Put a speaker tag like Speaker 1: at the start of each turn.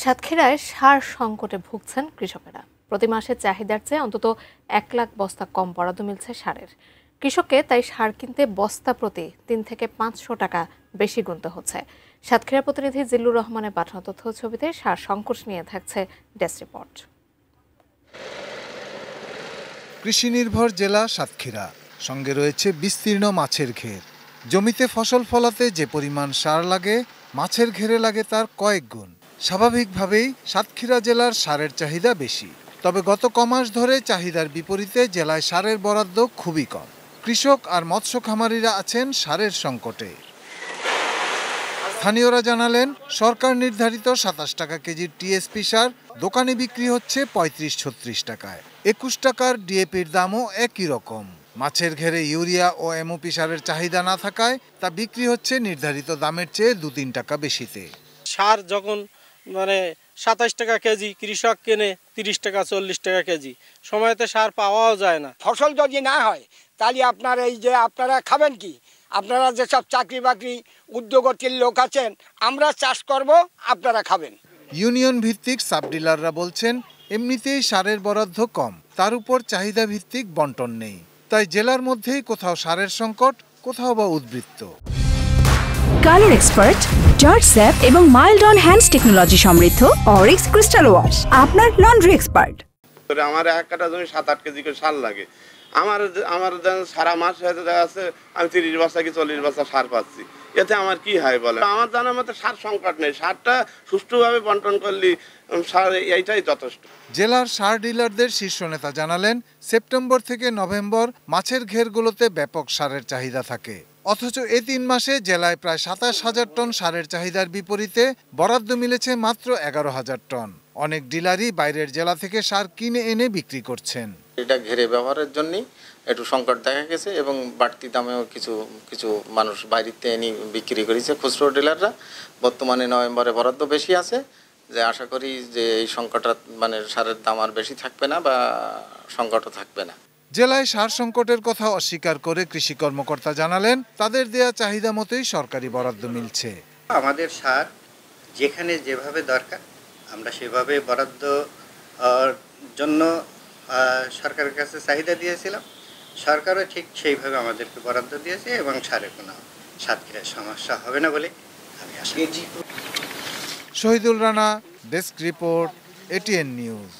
Speaker 1: সাতক্ষীরায় সার সংকটে ভুগছেন কৃষকেরা। প্রতি মাসে চাহিদার চেয়ে অন্তত 1 লাখ বস্তা কম বরাদ্দ মিলছে সারের। কৃষককে তাই সার কিনতে বস্তা প্রতি 3 থেকে 500 টাকা বেশি গুনতে হচ্ছে। সাতক্ষীরা প্রতিনিধি জিল্লুর রহমানের পাঠানো তথ্য ছবিতে সার সংকট নিয়ে থাকছে ডেস্ক রিপোর্ট।
Speaker 2: কৃষি নির্ভর জেলা সাতক্ষীরা, সঙ্গে রয়েছে বিস্তীর্ণ মাছের ঘের। জমিতে ফসল ফলাতে যে পরিমাণ সার লাগে, মাছের ঘেরে লাগে তার কয়েক গুণ। স্বাভাবিকভাবেই সাতক্ষীরা জেলার সারের চাহিদা বেশি। তবে গত কমাস ধরে চাহিদার বিপরীতে জেলায় সারের বরাদ্দ খুবই কম। কৃষক আর মৎস্য খামারিরা আছেন সারের সংকটে। স্থানীয়রা জানালেন, সরকার নির্ধারিত 27 টাকা কেজির টিএসপি সার দোকানে বিক্রি হচ্ছে 35-36 টাকায়। 21 টাকার ডিএপির দামও একই রকম। মাছের ঘেরে ইউরিয়া ও এমওপি সারের চাহিদা না থাকায় তা বিক্রি হচ্ছে নির্ধারিত দামের চেয়ে 2-3 টাকা বেশিতে।
Speaker 3: সার যখন 27 টাকা কেজি, কৃষক কেনে 30 টাকা 40 টাকা কেজি, সময়তে সার পাওয়াও যায় না।
Speaker 4: ফসল যদি না হয় তাহলে আপনার এই যে আপনারা খাবেন কি? আপনারা যেসব চাকরি বাকরি উদ্যোগতির লোক আছেন, আমরা চাষ করব, আপনারা খাবেন।
Speaker 2: ইউনিয়ন ভিত্তিক সাব ডিলাররা বলছেন, এমনিতেই সারের বরাদ্দ কম, তার উপর চাহিদা ভিত্তিক বন্টন নেই। তাই জেলার মধ্যেই কোথাও সারের সংকট, কোথাও বা উদ্বৃত্ত।
Speaker 5: কালার এক্সপার্ট, জর্জ স্যাপ এবং মাইল্ড অন হ্যান্ডস টেকনোলজি সমৃদ্ধ অরিক্স ক্রিস্টাল ওয়াশ আপনার লন্ড্রি এক্সপার্ট।
Speaker 6: আমার এক কাটা জমি 7-8 কেজি করে সার লাগে। আমার সারা মাস হয়তো দেখা যাচ্ছে আমি 30 বস্তা কি 40 বস্তা সার পাচ্ছি। এতে আমার কি হয় বলে? আমার জানার মতো সার সংকট নেই, সারটা সুষ্ঠুভাবে বন্টন করলে সার এইটাই যথেষ্ট।
Speaker 2: জেলার সার ডিলারদের শীর্ষ নেতা জানালেন, সেপ্টেম্বর থেকে নভেম্বর মাছের ঘেরগুলোতে ব্যাপক সারের চাহিদা থাকে। অথচ এই 3 মাসে জেলায় প্রায় 27,000 টন সারের চাহিদার বিপরীতে বরাদ্দ মিলেছে মাত্র 11,000 টন। অনেক ডিলারই বাইরের জেলা থেকে সার কিনে এনে বিক্রি করছেন।
Speaker 7: এটা ঘেরে ব্যবহারের জন্যই একটু সংকট দেখা গেছে এবং বাড়তি দামেও কিছু মানুষ বাইরেতে এনে বিক্রি করেছে খুচরো ডিলাররা। বর্তমানে নভেম্বরে বরাদ্দ বেশি আছে, যে আশা করি যে এই সংকটটা সারের দাম আর বেশি থাকবে না বা সংকটও থাকবে না।
Speaker 2: জেলায় সার সংকটের কথা অস্বীকার করে কৃষি কর্মকর্তা জানালেন, তাদের দেয়া চাহিদা মতোই সরকারি বরাদ্দ মিলছে।
Speaker 8: আমাদের সার যেখানে যেভাবে দরকার আমরা সেভাবে বরাদ্দ জন্য সরকারের কাছে চাহিদা দিয়েছিলাম। সরকারও ঠিক সেইভাবে আমাদেরকে বরাদ্দ দিয়েছে এবং সারের কোনো সাতক্ষীরায় সমস্যা হবে না বলে আমি আশা করছি।
Speaker 2: Shahidul Rana, desk report, ATN news.